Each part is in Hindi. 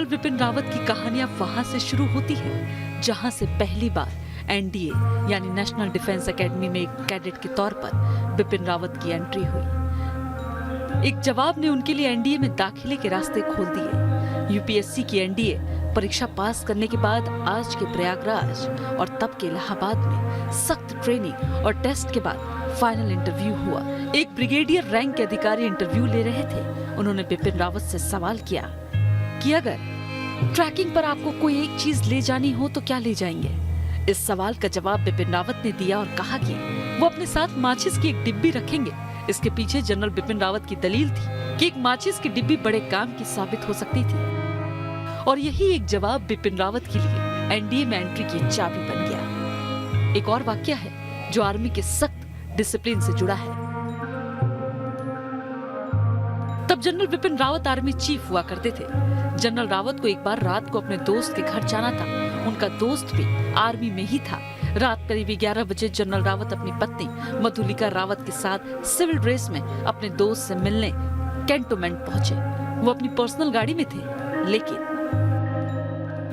जनरल बिपिन रावत की कहानियां वहां से शुरू होती है जहां से पहली बार एनडीए यानी नेशनल डिफेंस एकेडमी में एक कैडेट के तौर पर बिपिन रावत की एंट्री हुई। एक जवाब ने उनके लिए एनडीए में दाखिले के रास्ते खोल दिए। यूपीएससी की एनडीए परीक्षा पास करने के बाद आज के प्रयागराज और तब के इलाहाबाद में सख्त ट्रेनिंग और टेस्ट के बाद फाइनल इंटरव्यू हुआ। एक ब्रिगेडियर रैंक के अधिकारी इंटरव्यू ले रहे थे। उन्होंने बिपिन रावत से सवाल किया कि अगर ट्रैकिंग पर आपको कोई एक चीज ले जानी हो तो क्या ले जाएंगे। इस सवाल का जवाब बिपिन रावत ने दिया और कहा कि वो अपने साथ माचिस की एक डिब्बी रखेंगे। इसके पीछे जनरल बिपिन रावत की दलील थी कि एक माचिस की डिब्बी बड़े काम की साबित हो सकती थी और यही एक जवाब बिपिन रावत के लिए एनडीए में एंट्री की चाबी बन गया। एक और वाक्य है जो आर्मी के सख्त डिसिप्लिन से जुड़ा है। तब general Bipin Rawat army chief हुआ करते थे। जनरल रावत को एक बार रात को अपने दोस्त के घर जाना था। उनका दोस्त भी आर्मी में ही था। रात करीब 11 बजे जनरल रावत अपनी पत्नी मधुलिका रावत के साथ सिविल ड्रेस में अपने दोस्त से मिलने कैंटोनमेंट पहुंचे। वो अपनी पर्सनल गाड़ी में थे, लेकिन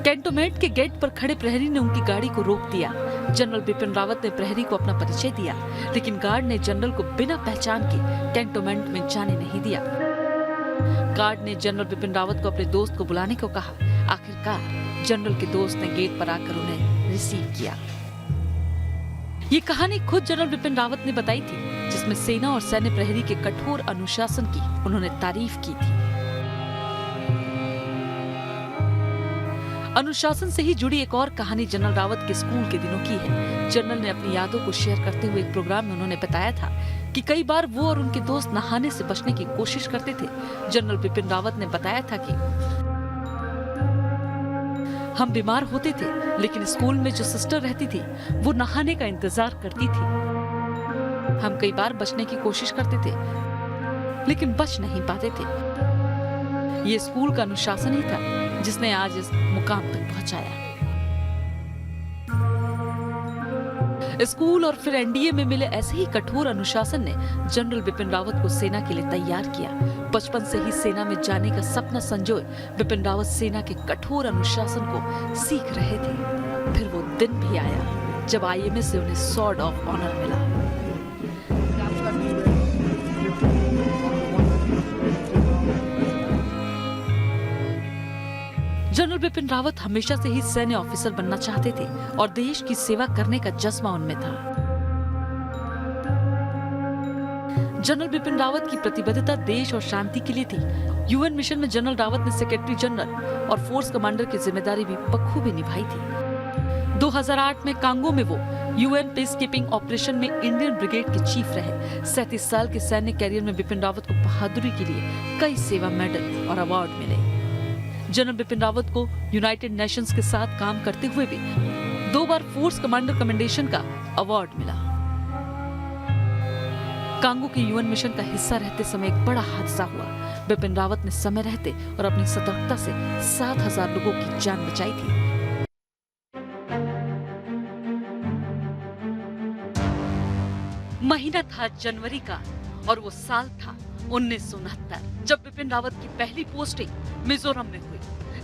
कैंटोनमेंट के गेट पर खड़े प्रहरी ने उनकी गाड़ी को रोक दिया। जनरल बिपिन रावत ने प्रहरी को अपना परिचय दिया, लेकिन गार्ड ने जनरल को बिना पहचान के कैंटोनमेंट में जाने नहीं दिया। गार्ड ने जनरल बिपिन रावत को अपने दोस्त को बुलाने को कहा। आखिरकार जनरल के दोस्त ने गेट पर आकर उन्हें रिसीव किया। ये कहानी खुद जनरल बिपिन रावत ने बताई थी, जिसमें सेना और सैन्य प्रहरी के कठोर अनुशासन की उन्होंने तारीफ की थी। अनुशासन से ही जुड़ी एक और कहानी जनरल रावत के स्कूल के दिनों की है। जनरल ने अपनी यादों को शेयर करते हुए एक प्रोग्राम में उन्होंने बताया था कि कई बार वो और उनके दोस्त नहाने से बचने की कोशिश करते थे। जनरल बिपिन रावत ने बताया था कि हम बीमार होते थे, लेकिन स्कूल में जो सिस्टर रहती थी वो नहाने का इंतजार करती थी। हम कई बार बचने की कोशिश करते थे, लेकिन बच नहीं पाते थे। ये स्कूल का अनुशासन ही था जिसने आज इस मुकाम तक पहुंचाया। स्कूल और फिर एनडीए में मिले ऐसे ही कठोर अनुशासन ने जनरल बिपिन रावत को सेना के लिए तैयार किया। बचपन से ही सेना में जाने का सपना संजोए बिपिन रावत सेना के कठोर अनुशासन को सीख रहे थे। फिर वो दिन भी आया जब आईएमए से उन्हें सॉर्ड ऑफ ऑनर मिला। जनरल बिपिन रावत हमेशा से ही सैन्य ऑफिसर बनना चाहते थे और देश की सेवा करने का जज्बा उनमें था। जनरल बिपिन रावत की प्रतिबद्धता देश और शांति के लिए थी। यूएन मिशन में जनरल रावत ने सेक्रेटरी जनरल और फोर्स कमांडर की जिम्मेदारी भी बखूबी निभाई थी। 2008 में कांगो में वो यूएन पीस कीपिंग ऑपरेशन में इंडियन ब्रिगेड के चीफ रहे। 37 साल के सैन्य कैरियर में बिपिन रावत को बहादुरी के लिए कई सेवा मेडल और अवार्ड मिले। जनरल बिपिन रावत को यूनाइटेड नेशंस के साथ काम करते हुए भी 2 बार फोर्स कमांडर कमेंडेशन का अवार्ड मिला। कांगो के यूएन मिशन का हिस्सा रहते समय एक बड़ा हादसा हुआ। बिपिन रावत ने समय रहते और अपनी सतर्कता से 7,000 लोगों की जान बचाई थी। महीना था जनवरी का और वो साल था 1969, जब बिपिन रावत की पहली पोस्टिंग मिजोरम में हुई।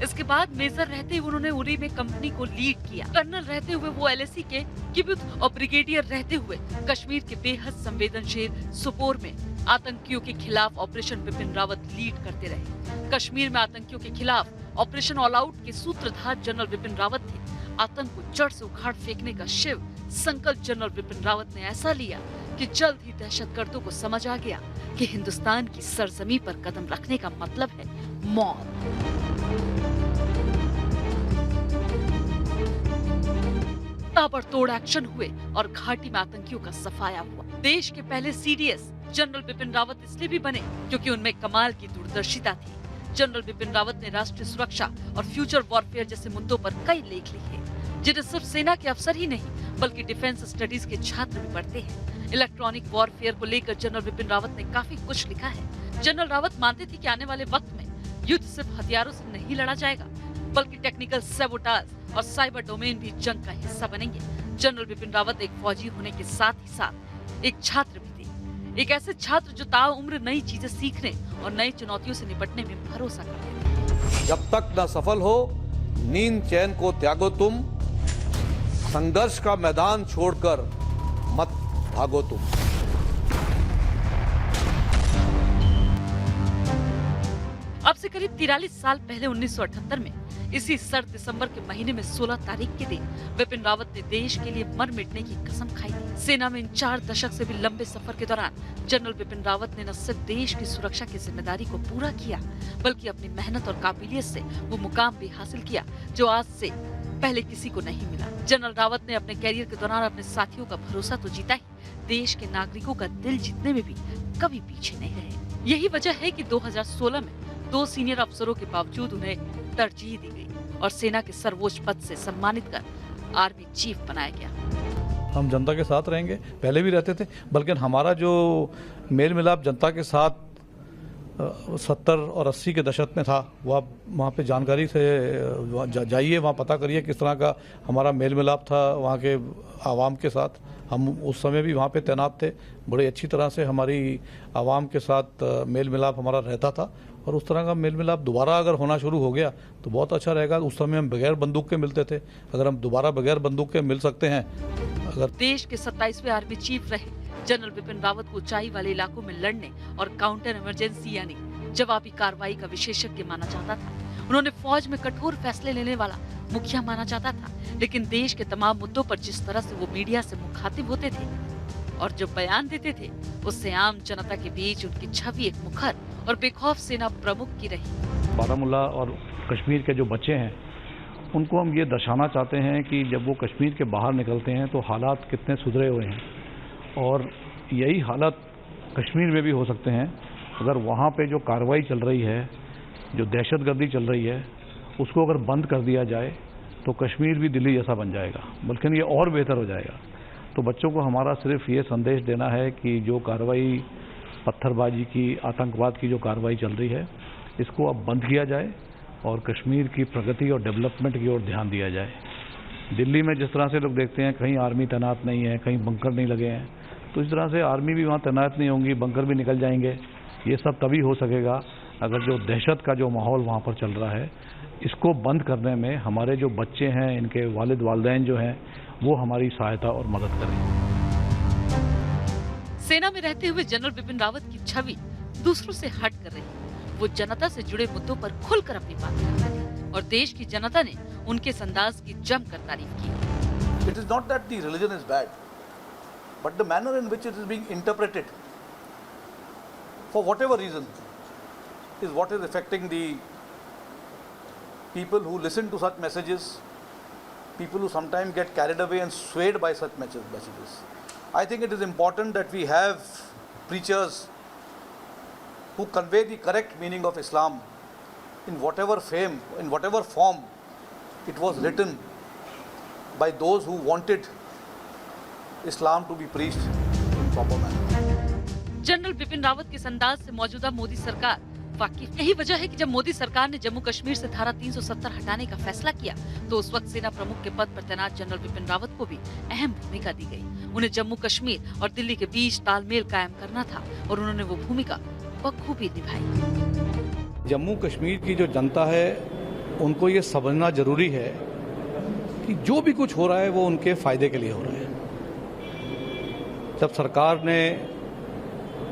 इसके बाद मेजर रहते हुए उन्होंने उरी में कंपनी को लीड किया। कर्नल रहते हुए वो एलएसी के किबुत्स और ब्रिगेडियर रहते हुए कश्मीर के बेहद संवेदनशील सोपोर में आतंकियों के खिलाफ ऑपरेशन बिपिन रावत लीड करते रहे। कश्मीर में आतंकियों के खिलाफ ऑपरेशन ऑल आउट के सूत्रधार जनरल बिपिन रावत थे। आतंक को जड़ से उखाड़ फेंकने का शिव संकल्प जनरल बिपिन रावत ने ऐसा लिया कि जल्द ही दहशतगर्दों को समझ आ गया कि हिंदुस्तान की सरजमी पर कदम रखने का मतलब है मौत। ताबड़तोड़ एक्शन हुए और घाटी में आतंकियों का सफाया हुआ। देश के पहले सीडीएस जनरल बिपिन रावत इसलिए भी बने क्योंकि उनमें कमाल की दूरदर्शिता थी। जनरल बिपिन रावत ने राष्ट्रीय सुरक्षा और फ्यूचर वॉरफेयर जैसे मुद्दों पर कई लेख लिखे, जिन्हें सिर्फ सेना के अफसर ही नहीं बल्कि डिफेंस स्टडीज के छात्र भी पढ़ते हैं। इलेक्ट्रॉनिक वॉरफेयर को लेकर जनरल बिपिन रावत ने काफी कुछ लिखा है। जनरल रावत मानते थे कि आने वाले वक्त में युद्ध सिर्फ हथियारों से नहीं लड़ा जाएगा, बल्कि टेक्निकल सैबोटाज और साइबर डोमेन भी जंग का हिस्सा बनेंगे। जनरल बिपिन रावत एक फौजी होने के साथ ही साथ एक छात्र भी थे। एक ऐसे छात्र जो ताउम्र नई चीजें सीखने और नई चुनौतियों से निपटने में भरोसा करते थे। जब तक न सफल हो नींद चैन को त्यागो तुम, संघर्ष का मैदान छोड़कर मत भागो तुम। अब से करीब 43 साल पहले 1978 में इसी सर्द दिसंबर के महीने में 16 तारीख के दिन बिपिन रावत ने देश के लिए मर मिटने की कसम खाई थी। सेना में इन 4 दशक से भी लंबे सफर के दौरान जनरल बिपिन रावत ने न सिर्फ देश की सुरक्षा की जिम्मेदारी को पूरा किया, बल्कि अपनी मेहनत और काबिलियत से वो मुकाम भी हासिल किया जो आज से पहले किसी को नहीं मिला। जनरल रावत ने अपने कैरियर के दौरान अपने साथियों का भरोसा तो जीता ही, देश के नागरिकों का दिल जीतने में भी कभी पीछे नहीं रहे। यही वजह है कि 2016 में 2 सीनियर अफसरों के बावजूद उन्हें तरजीह दी गई और सेना के सर्वोच्च पद से सम्मानित कर आर्मी चीफ बनाया गया। हम जनता के साथ रहेंगे, पहले भी रहते थे, बल्कि हमारा जो मेल मिलाप जनता के साथ 70 और 80 के दशक में था, वह वहाँ पे जानकारी से जाइए, वहाँ पता करिए किस तरह का हमारा मेल मिलाप था वहाँ के आवाम के साथ। हम उस समय भी वहाँ पे तैनात थे, बड़े अच्छी तरह से हमारी आवाम के साथ मेल मिलाप हमारा रहता था, और उस तरह का मेल मिलाप दोबारा अगर होना शुरू हो गया तो बहुत अच्छा रहेगा। उस समय हम बगैर बंदूक के मिलते थे, अगर हम दोबारा बगैर बंदूक के मिल सकते हैं। अगर देश के 27वें आर्मी चीफ रहे जनरल बिपिन रावत को ऊंचाई वाले इलाकों में लड़ने और काउंटर इमरजेंसी यानी जवाबी कार्रवाई का विशेषज्ञ माना जाता था। उन्होंने फौज में कठोर फैसले लेने वाला मुखिया माना जाता था, लेकिन देश के तमाम मुद्दों पर जिस तरह से वो मीडिया से मुखातिब होते थे और जो बयान देते थे, उससे आम जनता के बीच उनकी छवि एक मुखर और बेखौफ सेना प्रमुख की रही। बारामूला और कश्मीर के जो बच्चे हैं उनको हम ये दर्शाना चाहते हैं कि जब वो कश्मीर के बाहर निकलते हैं तो हालात कितने सुधरे हुए हैं, और यही हालात कश्मीर में भी हो सकते हैं अगर वहाँ पे जो कार्रवाई चल रही है, जो दहशतगर्दी चल रही है, उसको अगर बंद कर दिया जाए तो कश्मीर भी दिल्ली जैसा बन जाएगा, बल्कि ये और बेहतर हो जाएगा। तो बच्चों को हमारा सिर्फ ये संदेश देना है कि जो कार्रवाई पत्थरबाजी की, आतंकवाद की जो कार्रवाई चल रही है, इसको अब बंद किया जाए और कश्मीर की प्रगति और डेवलपमेंट की ओर ध्यान दिया जाए। दिल्ली में जिस तरह से लोग देखते हैं कहीं आर्मी तैनात नहीं है, कहीं बंकर नहीं लगे हैं, तो इस तरह से आर्मी भी वहाँ तैनात नहीं होंगी, बंकर भी निकल जाएंगे। ये सब तभी हो सकेगा अगर जो दहशत का जो माहौल वहाँ पर चल रहा है, इसको बंद करने में हमारे जो बच्चे हैं, इनके वालिद वालिदैन जो हैं, वो हमारी सहायता और मदद करें। सेना में रहते हुए जनरल बिपिन रावत की छवि दूसरों से हट कर रही। वो जनता से जुड़े मुद्दों पर खुलकर अपनी बात करते थे और देश की जनता ने उनके इस अंदाज की जमकर तारीफ की। It is not that the religion is bad, but the manner in which it is being interpreted, for whatever reason, is what is affecting the people who listen to such messages, people who sometimes get carried away and swayed by such messages. I think it is important that we have preachers who convey the correct meaning of Islam in whatever fame, in whatever form it was written by those who wanted Islam to be preached in proper manner. General Bipin Rawat के अंदाज से मौजूदा मोदी सरकार वाकिफ। यही वजह है कि जब मोदी सरकार ने जम्मू कश्मीर से धारा 370 हटाने का फैसला किया तो उस वक्त सेना प्रमुख के पद पर तैनात जनरल बिपिन रावत को भी अहम भूमिका दी गई। उन्हें जम्मू कश्मीर और दिल्ली के बीच तालमेल कायम करना था और उन्होंने वो भूमिका बखूबी निभाई। जम्मू कश्मीर की जो जनता है उनको ये समझना जरूरी है कि जो भी कुछ हो रहा है वो उनके फायदे के लिए हो रहा है। जब सरकार ने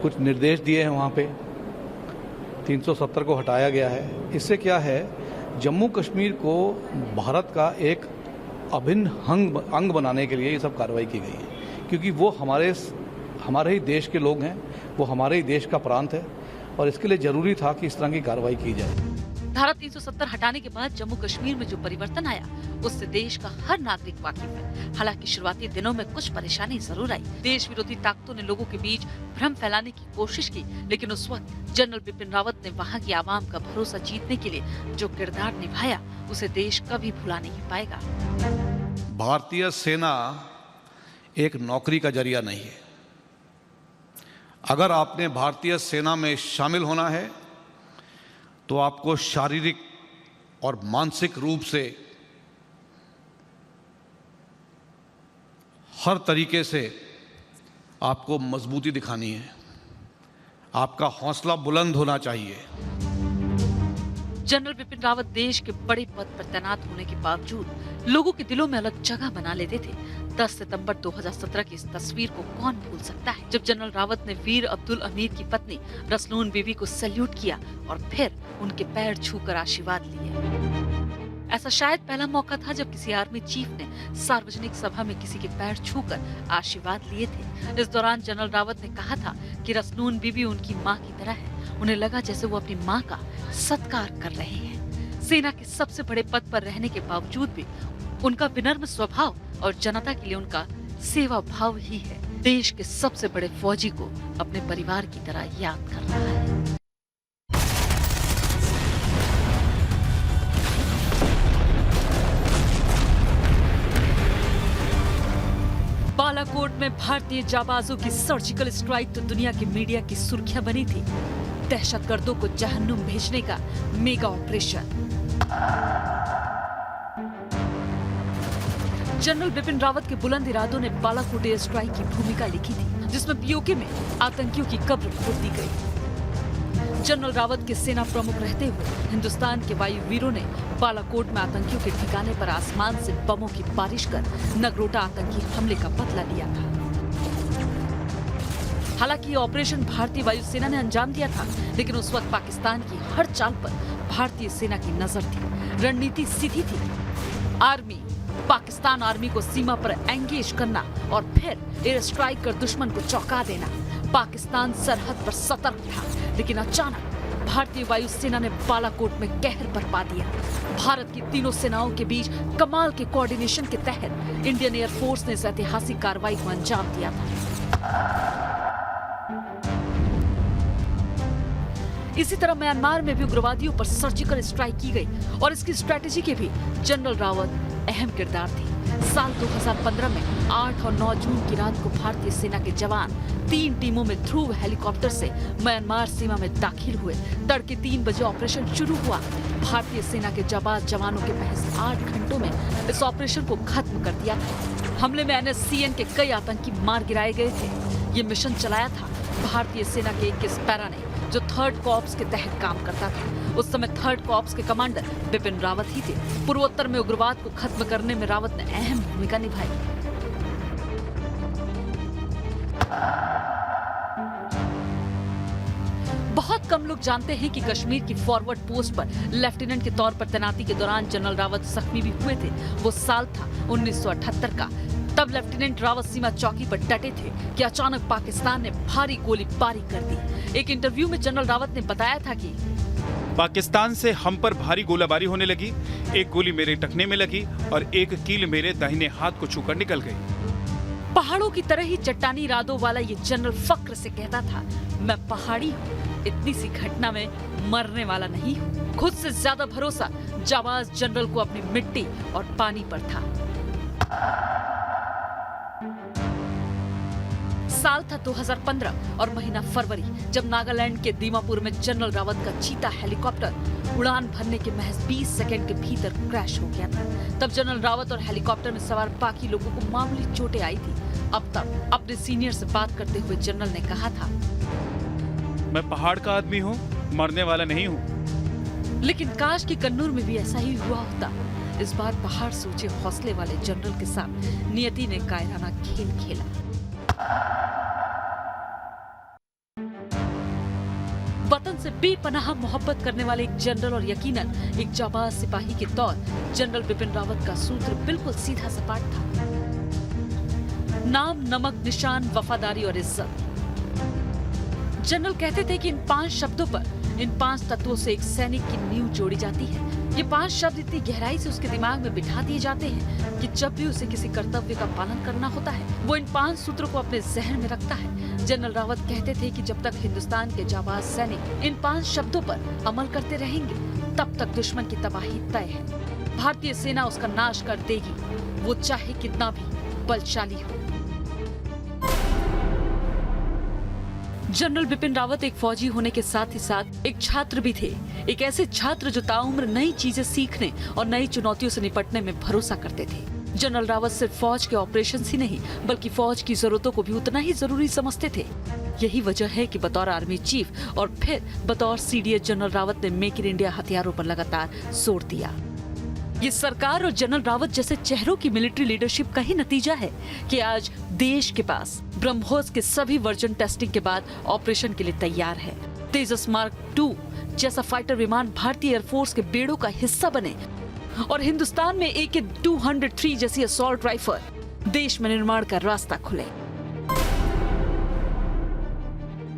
कुछ निर्देश दिए हैं वहाँ पे 370 को हटाया गया है, इससे क्या है, जम्मू कश्मीर को भारत का एक अभिन्न अंग बनाने के लिए ये सब कार्रवाई की गई है, क्योंकि वो हमारे ही देश के लोग हैं, वो हमारे ही देश का प्रांत है और इसके लिए जरूरी था कि इस तरह की कार्रवाई की जाए। धारा 370 हटाने के बाद जम्मू कश्मीर में जो परिवर्तन आया उससे देश का हर नागरिक वाकिफ है। हालांकि शुरुआती दिनों में कुछ परेशानी जरूर आई। देश विरोधी ताकतों ने लोगों के बीच भ्रम फैलाने की कोशिश की, लेकिन उस वक्त जनरल बिपिन रावत ने वहां की आवाम का भरोसा जीतने के लिए जो किरदार निभाया उसे देश कभी भुला नहीं पाएगा। भारतीय सेना एक नौकरी का जरिया नहीं है। अगर आपने भारतीय सेना में शामिल होना है तो आपको शारीरिक और मानसिक रूप से हर तरीके से आपको मजबूती दिखानी है। आपका हौसला बुलंद होना चाहिए। जनरल बिपिन रावत देश के बड़े पद पर तैनात होने के बावजूद लोगों के दिलों में अलग जगह बना लेते थे। 10 सितंबर 2017 की इस तस्वीर को कौन भूल सकता है, जब जनरल रावत ने वीर अब्दुल अमीर की पत्नी रसलून बीबी को सैल्यूट किया और फिर उनके पैर छूकर आशीर्वाद लिए। ऐसा शायद पहला मौका था जब किसी आर्मी चीफ ने सार्वजनिक सभा में किसी के पैर छूकर आशीर्वाद लिए थे। इस दौरान जनरल रावत ने कहा था कि रसलून बीबी उनकी मां की तरह है। उन्हें लगा जैसे वो अपनी मां का सत्कार कर रहे हैं। सेना के सबसे बड़े पद पर रहने के बावजूद भी उनका विनम्र स्वभाव और जनता के लिए उनका सेवा भाव ही है देश के सबसे बड़े फौजी को अपने परिवार की तरह याद कर रहा है। बालाकोट में भारतीय जाबाजों की सर्जिकल स्ट्राइक तो दुनिया की मीडिया की सुर्खियां बनी थी। दहशतगर्दों को जहन्नुम भेजने का mega operation. General Bipin Rawat के बुलंद इरादों ने बालाकोट एयर स्ट्राइक की भूमिका लिखी थी, जिसमें पीओके में आतंकियों की कब्र खोद दी गई। जनरल रावत के सेना प्रमुख रहते हुए हिंदुस्तान के वायुवीरों ने बालाकोट में आतंकियों के ठिकाने पर आसमान से बमों की बारिश कर नगरोटा आतंकी हमले का बदला लिया था। हालांकि ऑपरेशन भारतीय वायुसेना ने अंजाम दिया था, लेकिन उस वक्त पाकिस्तान की हर चाल पर भारतीय सेना की नजर थी। रणनीति सीधी थी, पाकिस्तान आर्मी को सीमा पर एंगेज करना और फिर एयर स्ट्राइक कर दुश्मन को चौंका देना। पाकिस्तान सरहद पर सतर्क था, लेकिन अचानक भारतीय वायुसेना ने बालाकोट में कहर बरपा दिया। भारत की तीनों सेनाओं के बीच कमाल के कोऑर्डिनेशन के तहत इंडियन एयरफोर्स ने इस ऐतिहासिक कार्रवाई को अंजाम दिया था। इसी तरह म्यांमार में भी उग्रवादियों पर सर्जिकल स्ट्राइक की गई और इसकी स्ट्रेटेजी के भी जनरल रावत अहम किरदार थे। साल 2015 में 8 और 9 जून की रात को भारतीय सेना के जवान 3 टीमों में ध्रुव हेलीकॉप्टर से म्यांमार सीमा में दाखिल हुए। तड़के 3 बजे ऑपरेशन शुरू हुआ। भारतीय सेना के जाबाज जवानों के महज 8 घंटों में इस ऑपरेशन को खत्म कर दिया था। हमले में NSCN के कई आतंकी मार गिराए गए थे। ये मिशन चलाया था भारतीय सेना के 21 पैरा ने, जो 3rd कॉर्प्स के तहत काम करता था। उस समय 3rd कॉर्प्स के कमांडर बिपिन रावत ही थे। पूर्वोत्तर में उग्रवाद को खत्म करने में रावत ने अहम भूमिका निभाई। बहुत कम लोग जानते हैं कि कश्मीर की फॉरवर्ड पोस्ट पर लेफ्टिनेंट के तौर पर तैनाती के दौरान जनरल रावत जख्मी भी हुए थे। वो साल था 1978 का। तब लेफ्टिनेंट रावत सीमा चौकी पर डटे थे कि अचानक पाकिस्तान ने भारी गोलीबारी कर दी। एक इंटरव्यू में जनरल रावत ने बताया था कि पाकिस्तान से हम पर भारी गोलाबारी होने लगी। एक गोली मेरे टखने में लगी और एक कील मेरे दाहिने हाथ को छूकर निकल गई। पहाड़ों की तरह ही चट्टानी इरादों वाला ये जनरल फक्र से कहता था, मैं पहाड़ी हूँ, इतनी सी घटना में मरने वाला नहीं हूँ। खुद से ज्यादा भरोसा जाबाज जनरल को अपनी मिट्टी और पानी पर था। साल था 2015 और महीना फरवरी, जब नागालैंड के दीमापुर में जनरल रावत का चीता हेलीकॉप्टर उड़ान भरने के महज 20 सेकंड के भीतर क्रैश हो गया था। तब जनरल रावत और हेलीकॉप्टर में सवार बाकी लोगों को मामूली चोटें आई थी। अब तक अपने सीनियर से बात करते हुए जनरल ने कहा था, मैं पहाड़ का आदमी हूँ, मरने वाला नहीं हूँ। लेकिन काश कि कन्नूर में भी ऐसा ही हुआ होता। इस बार पहाड़ से ऊंचे हौसले वाले जनरल के साथ नियति ने कायराना खेल खेला। वतन से बेपनाह मोहब्बत करने वाले एक जनरल और यकीनन एक जाबाज सिपाही के तौर जनरल बिपिन रावत का सूत्र बिल्कुल सीधा सपाट था। नाम, नमक, निशान, वफादारी और इज्जत। जनरल कहते थे कि इन 5 शब्दों पर, इन 5 तत्वों से एक सैनिक की नींव जोड़ी जाती है। ये 5 शब्द इतनी गहराई से उसके दिमाग में बिठा दिए जाते हैं कि जब भी उसे किसी कर्तव्य का पालन करना होता है, वो इन 5 सूत्रों को अपने जहन में रखता है। जनरल रावत कहते थे कि जब तक हिंदुस्तान के जाबाज सैनिक इन 5 शब्दों पर अमल करते रहेंगे, तब तक दुश्मन की तबाही तय है। भारतीय सेना उसका नाश कर देगी, वो चाहे कितना भी बलशाली हो। जनरल बिपिन रावत एक फौजी होने के साथ ही साथ एक छात्र भी थे। एक ऐसे छात्र जो ताउम्र नई चीजें सीखने और नई चुनौतियों से निपटने में भरोसा करते थे। जनरल रावत सिर्फ फौज के ऑपरेशंस ही नहीं, बल्कि फौज की जरूरतों को भी उतना ही जरूरी समझते थे। यही वजह है कि बतौर आर्मी चीफ और फिर बतौर सीडीएस जनरल रावत ने मेक इन इंडिया हथियारों पर लगातार जोर दिया। ये सरकार और जनरल रावत जैसे चेहरों की मिलिट्री लीडरशिप का ही नतीजा है कि आज देश के पास ब्रह्मोस के सभी वर्जन टेस्टिंग के बाद ऑपरेशन के लिए तैयार है। तेजस मार्क 2 जैसा फाइटर विमान भारतीय एयरफोर्स के बेड़ों का हिस्सा बने और हिंदुस्तान में AK-203 जैसी असॉल्ट राइफल देश में निर्माण का रास्ता खुले।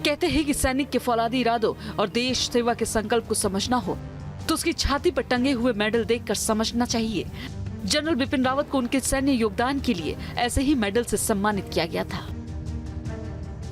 कहते हैं कि सैनिक के फौलादी इरादों और देश सेवा के संकल्प को समझना हो तो उसकी छाती पर टंगे हुए मेडल देखकर समझना चाहिए। जनरल बिपिन रावत को उनके सैन्य योगदान के लिए ऐसे ही मेडल से सम्मानित किया गया था।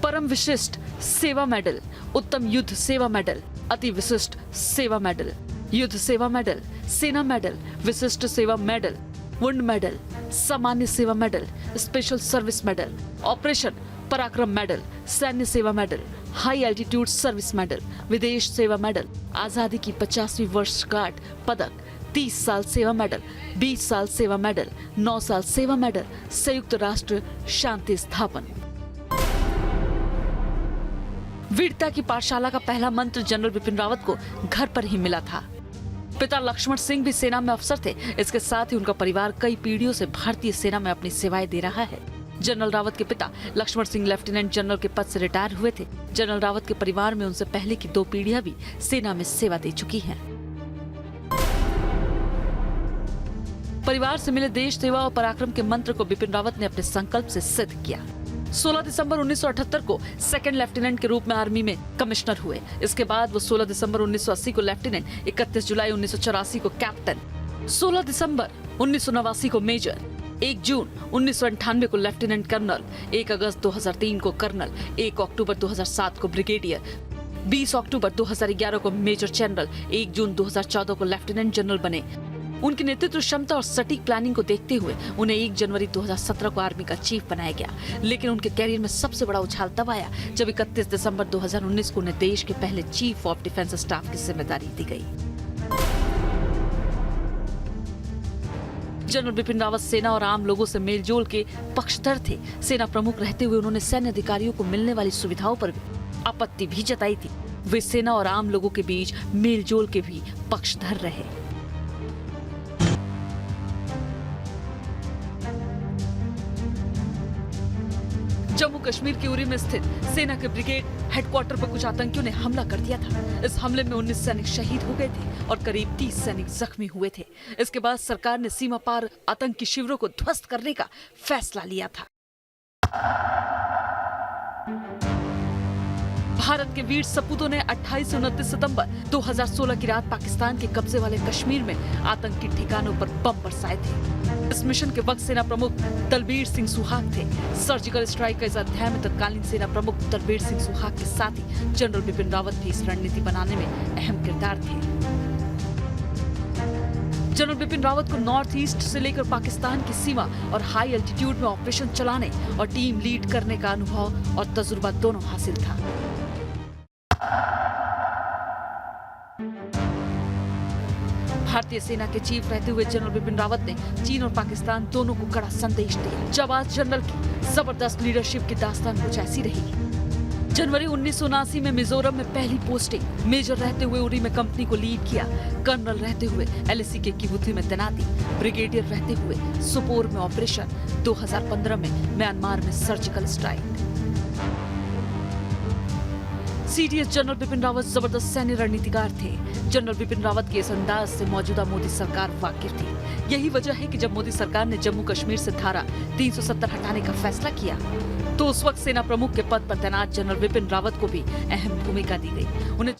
परम विशिष्ट सेवा मेडल, उत्तम युद्ध सेवा मेडल, अति विशिष्ट सेवा मेडल, युद्ध सेवा मेडल, सेना मेडल, विशिष्ट सेवा मेडल, वुंड मेडल, सामान्य सेवा medal, special service medal, operation पराक्रम मेडल, सैन्य सेवा medal, high altitude service medal, विदेश सेवा मेडल, आजादी की 50वीं वर्षगांठ पदक, 30 साल सेवा मेडल, 20 साल सेवा मेडल, 9 साल सेवा मेडल, संयुक्त राष्ट्र शांति स्थापन। वीरता की पाठशाला का पहला मंत्र जनरल बिपिन रावत को घर पर ही मिला था। पिता लक्ष्मण सिंह भी सेना में अफसर थे। इसके साथ ही उनका परिवार कई पीढ़ियों से भारतीय सेना में अपनी सेवाएं दे रहा है। जनरल रावत के पिता लक्ष्मण सिंह लेफ्टिनेंट जनरल के पद से रिटायर हुए थे। जनरल रावत के परिवार में उनसे पहले की 2 पीढ़ियां भी सेना में सेवा दे चुकी हैं। परिवार से मिले देश सेवा और पराक्रम के मंत्र को बिपिन रावत ने अपने संकल्प से सिद्ध किया। 16 दिसंबर 1978 को सेकंड लेफ्टिनेंट के रूप में आर्मी में कमिश्नर हुए। इसके बाद वो 16 दिसंबर 1980 को लेफ्टिनेंट, 31 जुलाई 1984 को कैप्टन, 16 दिसंबर 1989 को मेजर, 1 जून 1998 को लेफ्टिनेंट कर्नल, 1 अगस्त 2003 को कर्नल, 1 अक्टूबर 2007 को ब्रिगेडियर, 20 अक्टूबर 2011 को मेजर जनरल, 1 जून 2014 को लेफ्टिनेंट जनरल बने। उनकी नेतृत्व क्षमता और सटीक प्लानिंग को देखते हुए उन्हें 1 जनवरी 2017 को आर्मी का चीफ बनाया गया। लेकिन उनके कैरियर में सबसे बड़ा उछाल तब आया जब 31 दिसंबर 2019 को उन्हें देश के पहले चीफ ऑफ डिफेंस स्टाफ की जिम्मेदारी दी गई। जनरल बिपिन रावत सेना और आम लोगों से मेलजोल के पक्षधर थे। सेना प्रमुख रहते हुए उन्होंने सैन्य अधिकारियों को मिलने वाली सुविधाओं पर आपत्ति भी जताई थी। वे सेना और आम लोगों के बीच मेलजोल के भी पक्षधर रहे। जम्मू कश्मीर के उरी में स्थित सेना के ब्रिगेड हेडक्वार्टर पर कुछ आतंकियों ने हमला कर दिया था। इस हमले में 19 सैनिक शहीद हो गए थे और करीब 30 सैनिक जख्मी हुए थे। इसके बाद सरकार ने सीमा पार आतंकी शिविरों को ध्वस्त करने का फैसला लिया था। भारत के वीर सपूतों ने 28 से 29 सितंबर 2016 की रात पाकिस्तान के कब्जे वाले कश्मीर में आतंकी ठिकानों पर बम बरसाए थे। इस मिशन के वक्त सेना प्रमुख दलबीर सिंह सुहाग थे। सर्जिकल स्ट्राइक का इस अध्याय में तत्कालीन सेना प्रमुख दलबीर सिंह सुहाग के साथ ही जनरल बिपिन रावत भी इस रणनीति बनाने में अहम किरदार थे। जनरल बिपिन रावत को नॉर्थ ईस्ट से लेकर पाकिस्तान की सीमा और हाई एल्टीट्यूड में ऑपरेशन चलाने और टीम लीड करने का अनुभव और तजुर्बा दोनों हासिल था। भारतीय सेना के चीफ रहते हुए जनरल बिपिन रावत ने चीन और पाकिस्तान दोनों को कड़ा संदेश दिया। जाबाज जनरल की जबरदस्त लीडरशिप की दास्तान कुछ ऐसी रही। जनवरी 1979 में मिजोरम में पहली पोस्टिंग, मेजर रहते हुए उरी में कंपनी को लीड किया, कर्नल रहते हुए LAC के किबुती में तैनाती, ब्रिगेडियर रहते हुए सुपोर में ऑपरेशन, 2015 में म्यांमार में surgical strike. CDS general Bipin Rawat जबरदस्त सैन्य रणनीतिकार थे। जनरल बिपिन रावत के इस अंदाज से मौजूदा मोदी सरकार वाकिफ थी। यही वजह है कि जब मोदी सरकार ने जम्मू कश्मीर से धारा 370 हटाने का फैसला किया तो उस वक्त सेना प्रमुख के पद पर तैनात जनरल बिपिन रावत को भी अहम भूमिका दी गई। उन्हें